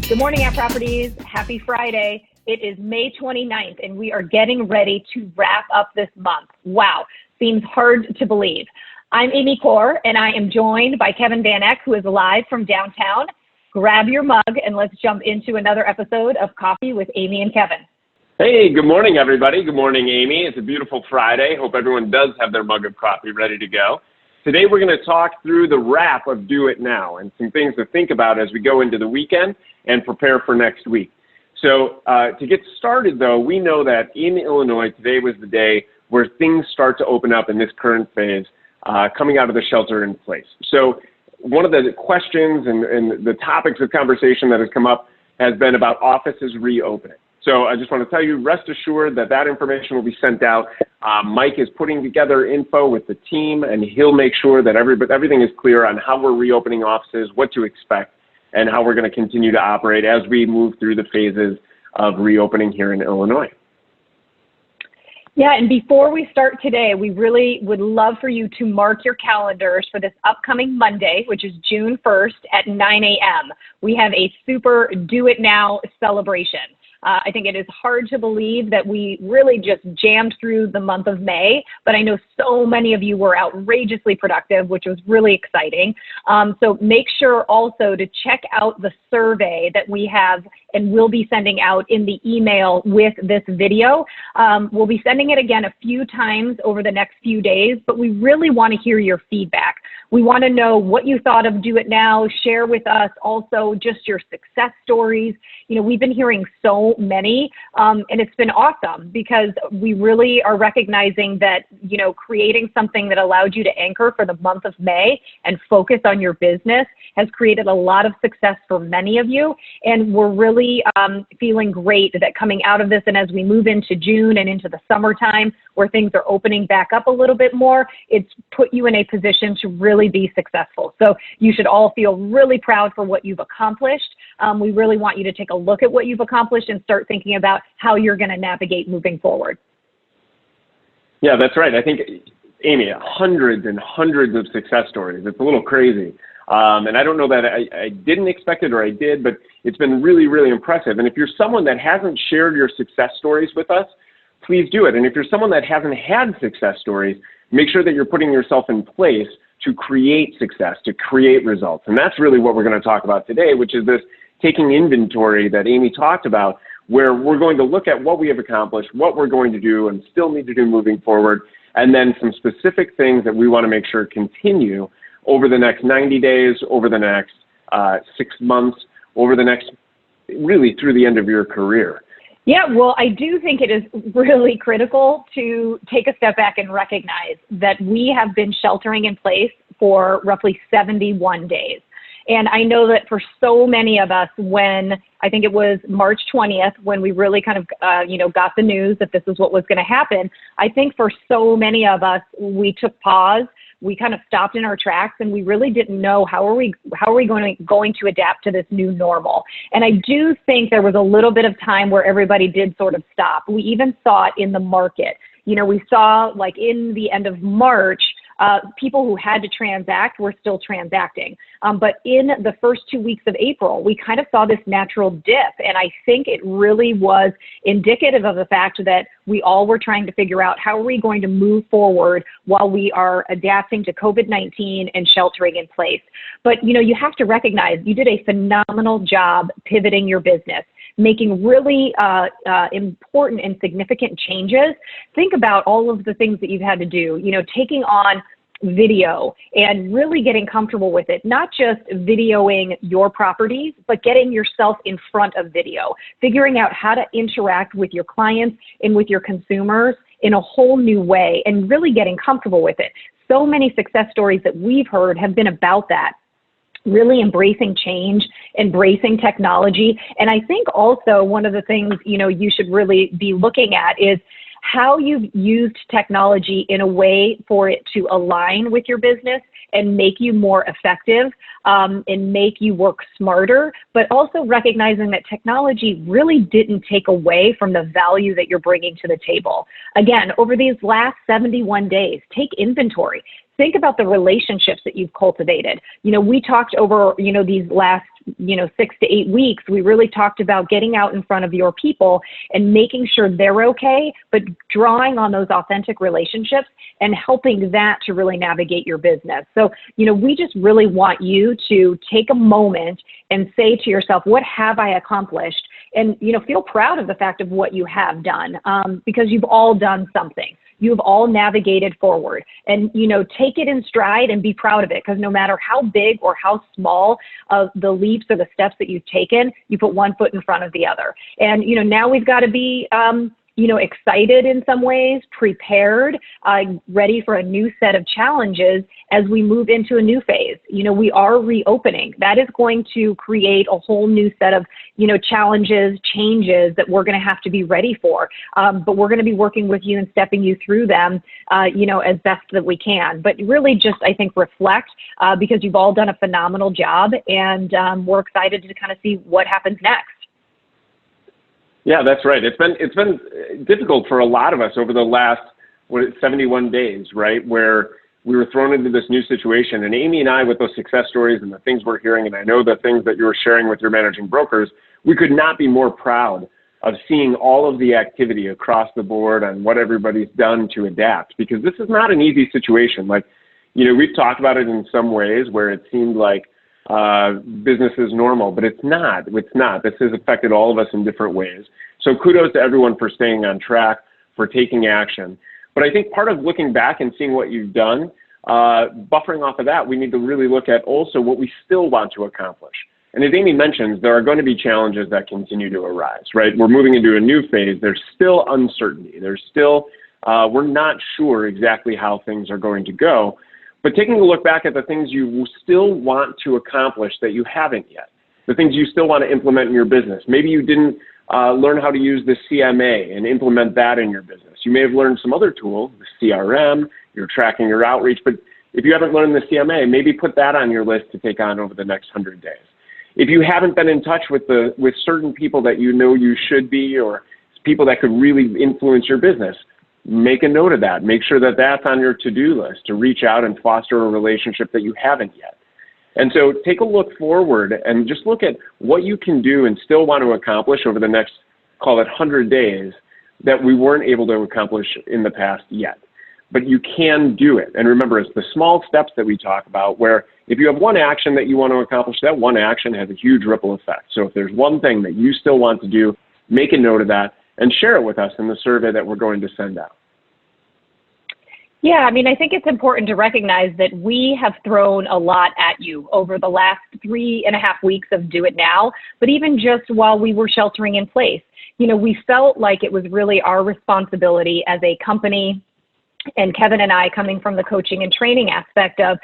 Good morning, App Properties. Happy Friday. It is May 29th, and we are getting ready to wrap up this month. Wow, seems hard to believe. I'm Amy Corr, and I am joined by Kevin Van Eck, who is live from downtown. Grab your mug, and let's jump into another episode of Coffee with Amy and Kevin. Hey, good morning, everybody. Good morning, Amy. It's a beautiful Friday. Hope everyone does have their mug of coffee ready to go. Today, we're going to talk through the wrap of Do It Now and some things to think about as we go into the weekend and prepare for next week. So to get started, though, we know that in Illinois, today was the day where things start to open up in this current phase, coming out of the shelter in place. So one of the questions and the topics of conversation that has come up has been about offices reopening. So I just want to tell you, rest assured that that information will be sent out. Mike is putting together info with the team, and he'll make sure that everything is clear on how we're reopening offices, what to expect, and how we're going to continue to operate as we move through the phases of reopening here in Illinois. Yeah, and before we start today, we really would love for you to mark your calendars for this upcoming Monday, which is June 1st at 9 a.m. We have a super Do It Now celebration. I think it is hard to believe that we really just jammed through the month of May, but I know so many of you were outrageously productive, which was really exciting. So make sure also to check out the survey that we have and we'll be sending out in the email with this video. We'll be sending it again a few times over the next few days, but we really want to hear your feedback. We want to know what you thought of Do It Now. Share with us also just your success stories. You know, we've been hearing so many, and it's been awesome because we really are recognizing that, you know, creating something that allowed you to anchor for the month of May and focus on your business has created a lot of success for many of you. And we're really feeling great that coming out of this and as we move into June and into the summertime where things are opening back up a little bit more, it's put you in a position to really be successful. So you should all feel really proud for what you've accomplished. We really want you to take a look at what you've accomplished and start thinking about how you're going to navigate moving forward. Yeah, that's right. I think, Amy, hundreds and hundreds of success stories. It's a little crazy. And I don't know that I didn't expect it or I did, but it's been really, really impressive. And if you're someone that hasn't shared your success stories with us, please do it. And if you're someone that hasn't had success stories, make sure that you're putting yourself in place to create success, to create results. And that's really what we're going to talk about today, which is this taking inventory that Amy talked about, where we're going to look at what we have accomplished, what we're going to do and still need to do moving forward, and then some specific things that we want to make sure continue over the next 90 days, over the next 6 months, over the next, really through the end of your career. Yeah, well, I do think it is really critical to take a step back and recognize that we have been sheltering in place for roughly 71 days. And I know that for so many of us, when I think it was March 20th, when we really kind of, got the news that this is what was going to happen, I think for so many of us, we took pause. We kind of stopped in our tracks and we really didn't know how are we going to adapt to this new normal. And I do think there was a little bit of time where everybody did sort of stop. We even saw it in the market. You know, we saw like in the end of March, people who had to transact were still transacting. But in the first 2 weeks of April, we kind of saw this natural dip. And I think it really was indicative of the fact that we all were trying to figure out how are we going to move forward while we are adapting to COVID-19 and sheltering in place. But, you know, you have to recognize you did a phenomenal job pivoting your business, making really important and significant changes. Think about all of the things that you've had to do, you know, taking on video and really getting comfortable with it, not just videoing your properties, but getting yourself in front of video, figuring out how to interact with your clients and with your consumers in a whole new way and really getting comfortable with it. So many success stories that we've heard have been about that. Really embracing change, embracing technology. And I think also one of the things, you know, you should really be looking at is how you've used technology in a way for it to align with your business and make you more effective and make you work smarter, but also recognizing that technology really didn't take away from the value that you're bringing to the table. Again, over these last 71 days, take inventory. think about the relationships that you've cultivated. We talked over, these last, 6 to 8 weeks, we really talked about getting out in front of your people and making sure they're okay, but drawing on those authentic relationships and helping that to really navigate your business. So, we just really want you to take a moment and say to yourself, what have I accomplished? And, feel proud of the fact of what you have done, because you've all done something. You've all navigated forward, and, take it in stride and be proud of it, because no matter how big or how small of the leaps or the steps that you've taken, you put one foot in front of the other. And, now we've got to be, excited in some ways, prepared, ready for a new set of challenges as we move into a new phase. We are reopening. That is going to create a whole new set of, challenges, changes that we're going to have to be ready for. But we're going to be working with you and stepping you through them, as best that we can. But really just, I think, reflect, because you've all done a phenomenal job, and we're excited to kind of see what happens next. Yeah, that's right. It's been difficult for a lot of us over the last 71 days, right? Where we were thrown into this new situation, and Amy and I, with those success stories and the things we're hearing, and I know the things that you were sharing with your managing brokers, we could not be more proud of seeing all of the activity across the board and what everybody's done to adapt, because this is not an easy situation. Like, we've talked about it in some ways where it seemed like business is normal, but it's not. It's not. This has affected all of us in different ways. So kudos to everyone for staying on track, for taking action. But I think part of looking back and seeing what you've done, buffering off of that, we need to really look at also what we still want to accomplish. And as Amy mentions, there are going to be challenges that continue to arise, right? We're moving into a new phase. There's still uncertainty. There's still, we're not sure exactly how things are going to go. But taking a look back at the things you still want to accomplish that you haven't yet, the things you still want to implement in your business. Maybe you didn't learn how to use the CMA and implement that in your business. You may have learned some other tool, the CRM, you're tracking your outreach, but if you haven't learned the CMA, maybe put that on your list to take on over the next 100 days. If you haven't been in touch with certain people that you should be, or people that could really influence your business, make a note of that. Make sure that that's on your to-do list to reach out and foster a relationship that you haven't yet. And so take a look forward and just look at what you can do and still want to accomplish over the next, call it 100 days, that we weren't able to accomplish in the past yet. But you can do it. And remember, it's the small steps that we talk about, where if you have one action that you want to accomplish, that one action has a huge ripple effect. So if there's one thing that you still want to do, make a note of that and share it with us in the survey that we're going to send out. Yeah, I think it's important to recognize that we have thrown a lot at you over the last 3.5 weeks of Do It Now, but even just while we were sheltering in place, we felt like it was really our responsibility as a company, and Kevin and I, coming from the coaching and training aspect of,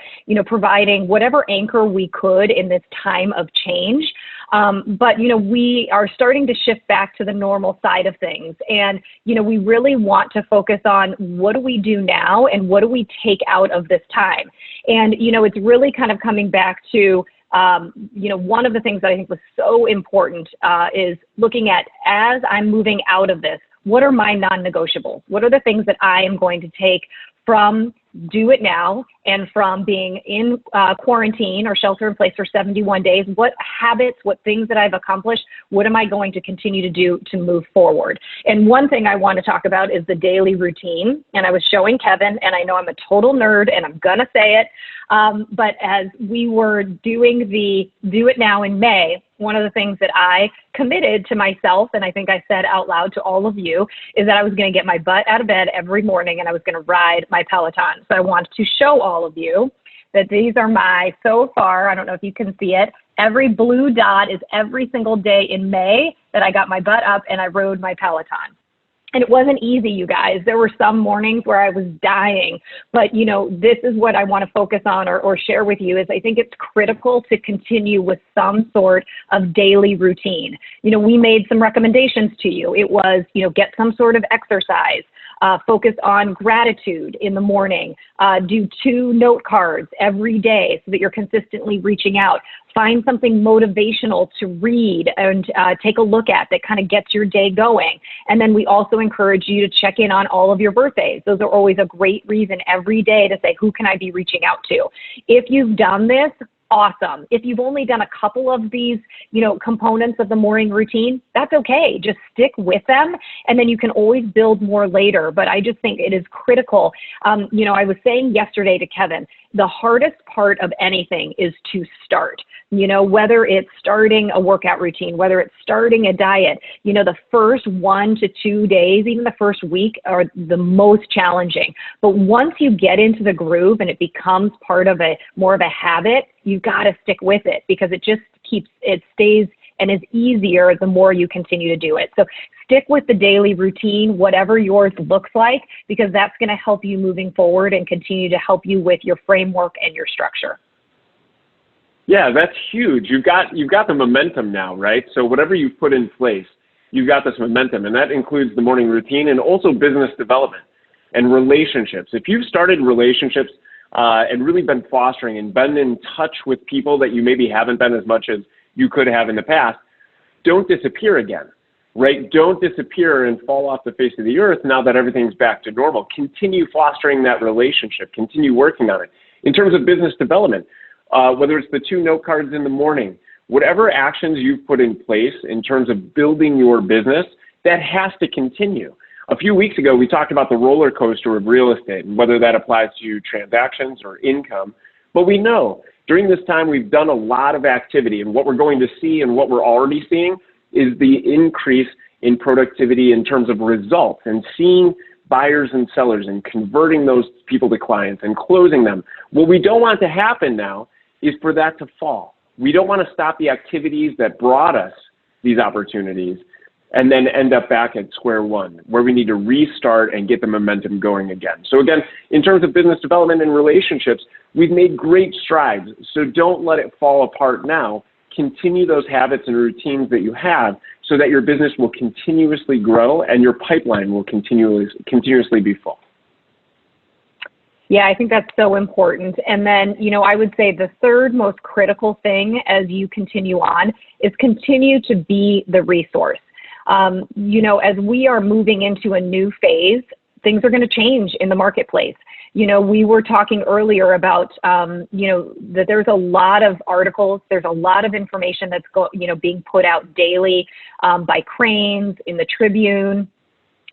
providing whatever anchor we could in this time of change. But, we are starting to shift back to the normal side of things. And, we really want to focus on what do we do now and what do we take out of this time? And, it's really kind of coming back to, one of the things that I think was so important is looking at, as I'm moving out of this, what are my non-negotiables? What are the things that I am going to take from Do It Now and from being in quarantine or shelter in place for 71 days? What habits, what things that I've accomplished, what am I going to continue to do to move forward? And one thing I want to talk about is the daily routine. And I was showing Kevin, and I know I'm a total nerd and I'm going to say it, but as we were doing the Do It Now in May, one of the things that I committed to myself, and I think I said out loud to all of you, is that I was going to get my butt out of bed every morning and I was going to ride my Peloton. So I want to show all of you that these are my, so far, I don't know if you can see it, every blue dot is every single day in May that I got my butt up and I rode my Peloton. And it wasn't easy, you guys. There were some mornings where I was dying. But, this is what I want to focus on or share with you is I think it's critical to continue with some sort of daily routine. We made some recommendations to you. It was, get some sort of exercise. Focus on gratitude in the morning. Do 2 note cards every day so that you're consistently reaching out. Find something motivational to read and take a look at that kind of gets your day going. And then we also encourage you to check in on all of your birthdays. Those are always a great reason every day to say, who can I be reaching out to? If you've done this, awesome. If you've only done a couple of these, components of the morning routine, that's okay. Just stick with them, and then you can always build more later. But I just think it is critical. I was saying yesterday to Kevin, the hardest part of anything is to start. Whether it's starting a workout routine, whether it's starting a diet, the first 1 to 2 days, even the first week are the most challenging. But once you get into the groove and it becomes part of more of a habit, you've got to stick with it because it stays and is easier the more you continue to do it. So stick with the daily routine, whatever yours looks like, because that's going to help you moving forward and continue to help you with your framework and your structure. Yeah, that's huge. You've got the momentum now, right? So whatever you've put in place, you've got this momentum, and that includes the morning routine and also business development and relationships. If you've started relationships and really been fostering and been in touch with people that you maybe haven't been as much as you could have in the past, don't disappear again, right? Don't disappear and fall off the face of the earth now that everything's back to normal. Continue fostering that relationship. Continue working on it. In terms of business development, whether it's the 2 note cards in the morning, whatever actions you've put in place in terms of building your business, that has to continue. A few weeks ago, we talked about the roller coaster of real estate and whether that applies to transactions or income. But we know during this time, we've done a lot of activity, and what we're going to see and what we're already seeing is the increase in productivity in terms of results and seeing buyers and sellers and converting those people to clients and closing them. What we don't want to happen now is for that to fall. We don't want to stop the activities that brought us these opportunities and then end up back at square one, where we need to restart and get the momentum going again. So again, in terms of business development and relationships, we've made great strides. So don't let it fall apart now. Continue those habits and routines that you have so that your business will continuously grow and your pipeline will continuously be full. Yeah, I think that's so important. And then, I would say the third most critical thing as you continue on is continue to be the resource. As we are moving into a new phase, things are going to change in the marketplace. We were talking earlier about, that there's a lot of articles, there's a lot of information that's being put out daily by Cranes, in the Tribune.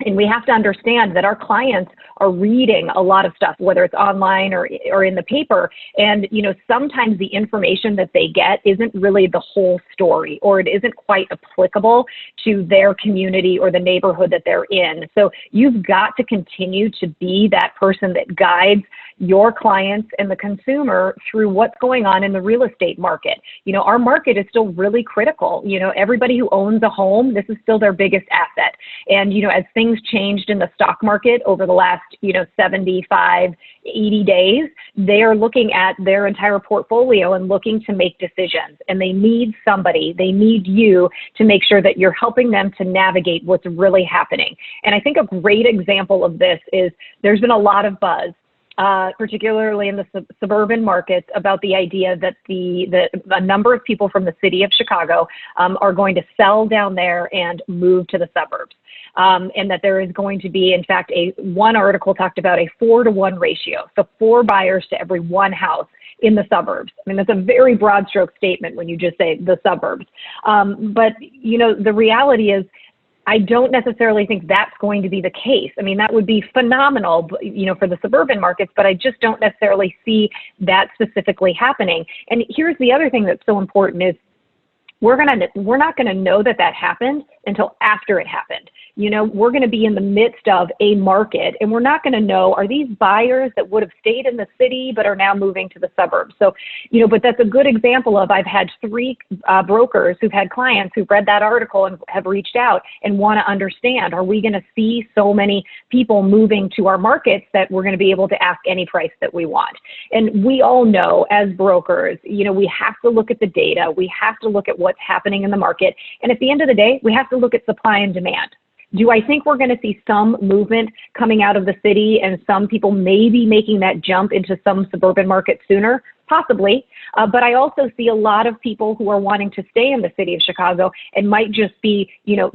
And we have to understand that our clients are reading a lot of stuff, whether it's online or in the paper. And, sometimes the information that they get isn't really the whole story, or it isn't quite applicable to their community or the neighborhood that they're in. So you've got to continue to be that person that guides your clients and the consumer through what's going on in the real estate market. Our market is still really critical. Everybody who owns a home, this is still their biggest asset. And, as things changed in the stock market over the last, 75, 80 days, they are looking at their entire portfolio and looking to make decisions. And they need you to make sure that you're helping them to navigate what's really happening. And I think a great example of this is there's been a lot of buzz, particularly in the suburban markets, about the idea that a number of people from the city of Chicago are going to sell down there and move to the suburbs. And that there is going to be, in fact, one article talked about a 4-to-1 ratio. So 4 buyers to every 1 house in the suburbs. I mean, that's a very broad stroke statement when you just say the suburbs. But, the reality is, I don't necessarily think that's going to be the case. I mean, that would be phenomenal, for the suburban markets, but I just don't necessarily see that specifically happening. And here's the other thing that's so important is we're not going to know that happened until after it happened. We're going to be in the midst of a market, and we're not going to know, are these buyers that would have stayed in the city but are now moving to the suburbs? So, but that's a good example of, I've had 3 brokers who've had clients who've read that article and have reached out and want to understand, are we going to see so many people moving to our markets that we're going to be able to ask any price that we want? And we all know as brokers, we have to look at the data. We have to look at what's happening in the market. And at the end of the day, we have to look at supply and demand. Do I think we're going to see some movement coming out of the city and some people maybe making that jump into some suburban markets sooner? Possibly. But I also see a lot of people who are wanting to stay in the city of Chicago and might just be,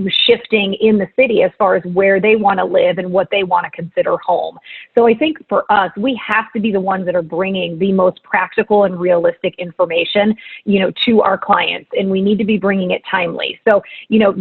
shifting in the city as far as where they want to live and what they want to consider home. So I think for us, we have to be the ones that are bringing the most practical and realistic information, to our clients, and we need to be bringing it timely. So,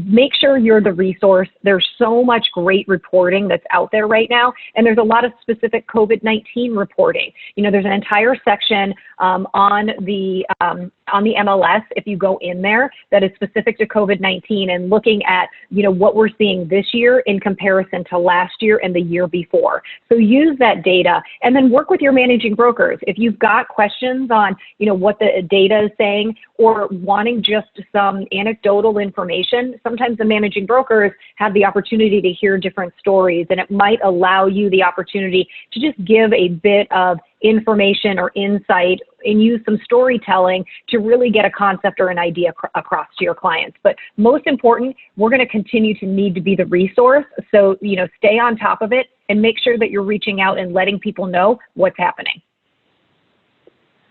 make sure you're the resource. There's so much great reporting that's out there right now, and there's a lot of specific COVID-19 reporting. There's an entire section on the MLS, if you go in there, that is specific to COVID-19 and looking at, what we're seeing this year in comparison to last year and the year before. So use that data and then work with your managing brokers. If you've got questions on, what the data is saying or wanting just some anecdotal information, sometimes the managing brokers have the opportunity to hear different stories, and it might allow you the opportunity to just give a bit of information or insight and use some storytelling to really get a concept or an idea across to your clients. But most important, we're going to continue to need to be the resource. So, stay on top of it and make sure that you're reaching out and letting people know what's happening.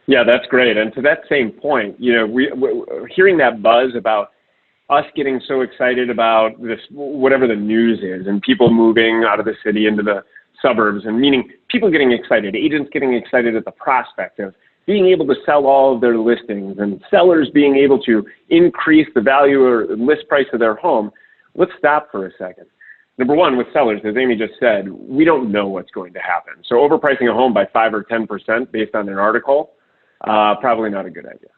Yeah, that's great. And to that same point, we're hearing that buzz about us getting so excited about this, whatever the news is, and people moving out of the city into the suburbs, and meaning people getting excited, agents getting excited at the prospect of being able to sell all of their listings and sellers being able to increase the value or list price of their home. Let's stop for a second. Number one, with sellers, as Amy just said, we don't know what's going to happen. So overpricing a home by 5 or 10% based on an article, probably not a good idea.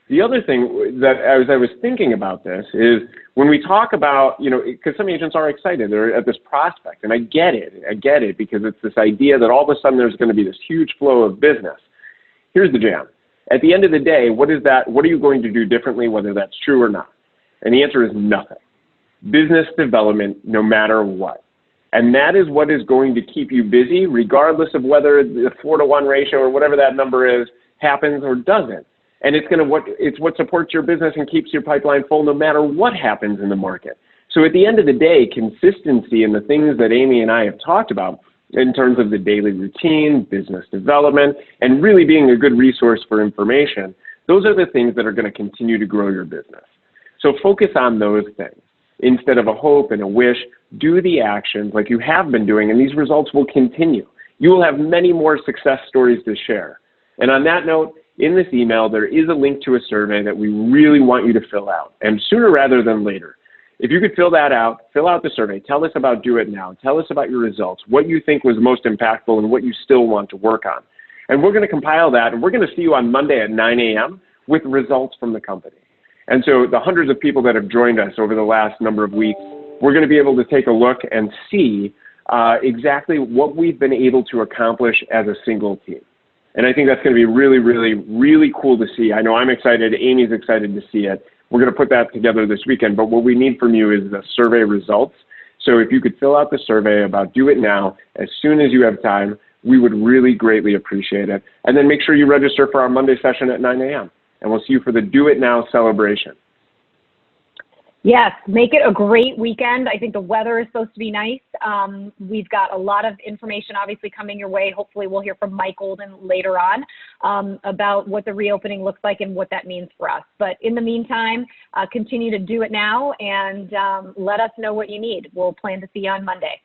The other thing that as I was thinking about this is when we talk about, because some agents are excited, they're at this prospect, and I get it because it's this idea that all of a sudden there's going to be this huge flow of business. Here's the jam. At the end of the day, what are you going to do differently, whether that's true or not? And the answer is nothing. Business development, no matter what. And that is what is going to keep you busy, regardless of whether the 4-to-1 ratio or whatever that number is happens or doesn't. And it's what supports your business and keeps your pipeline full no matter what happens in the market. So at the end of the day, consistency in the things that Amy and I have talked about in terms of the daily routine, business development, and really being a good resource for information, those are the things that are going to continue to grow your business. So focus on those things. Instead of a hope and a wish, do the actions like you have been doing, and these results will continue. You will have many more success stories to share. And on that note, in this email, there is a link to a survey that we really want you to fill out, and sooner rather than later. If you could fill out the survey, tell us about Do It Now, tell us about your results, what you think was most impactful and what you still want to work on. And we're going to compile that, and we're going to see you on Monday at 9 a.m. with results from the company. And so the hundreds of people that have joined us over the last number of weeks, we're going to be able to take a look and see exactly what we've been able to accomplish as a single team. And I think that's going to be really, really, really cool to see. I know I'm excited. Amy's excited to see it. We're going to put that together this weekend. But what we need from you is the survey results. So if you could fill out the survey about Do It Now as soon as you have time, we would really greatly appreciate it. And then make sure you register for our Monday session at 9 a.m. And we'll see you for the Do It Now celebration. Yes, make it a great weekend. I think the weather is supposed to be nice. We've got a lot of information obviously coming your way. Hopefully we'll hear from Mike Golden later on about what the reopening looks like and what that means for us. But in the meantime, continue to do it now and let us know what you need. We'll plan to see you on Monday.